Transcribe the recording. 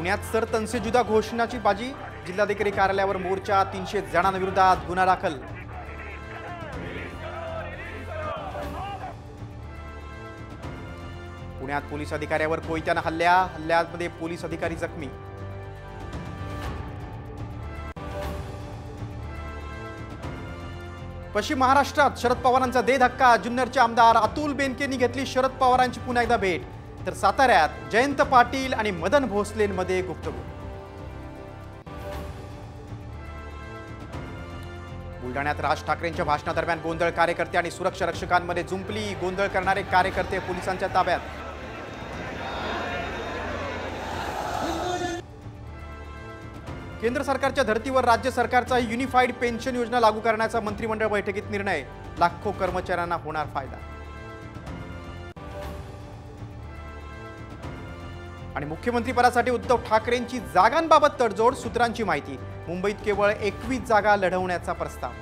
पुण्यात सरतनसेजुदा घोषणाची बाजी, जिल्हाधिकारी कार्यालयावर मोर्चा, 300 जणांविरोधात गुन्हा दाखल। पुण्यात पोलीस अधिकाऱ्यावर कोयत्याने हल्ल्यामध्ये पोलीस अधिकारी जखमी। पश्चिम महाराष्ट्रात शरद पवारांचा दे धक्का, जुन्नरचे आमदार अतुल बेनकेंनी घेतली शरद पवारांची पुन्हा एकदा भेट। तर साताऱ्यात जयंत पाटील आणि मदन भोसलेंमध्ये गुप्तगू। बुलढाण्यात राज ठाकरेंच्या भाषणादरम्यान गोंधळ, कार्यकर्ते आणि सुरक्षा रक्षकांमध्ये जुंपली, गोंधळ करणारे कार्यकर्ते पोलिसांच्या ताब्यात। केंद्र सरकारच्या धर्तीवर राज्य सरकारचा युनिफाईड पेन्शन योजना लागू करण्याचा मंत्रिमंडळ बैठकीत निर्णय, लाखो कर्मचाऱ्यांना होणार फायदा। आणि मुख्यमंत्रीपदासाठी उद्धव ठाकरेंची जागांबाबत तडजोड, सूत्रांची माहिती, मुंबईत केवळ 21 जागा लढवण्याचा प्रस्ताव।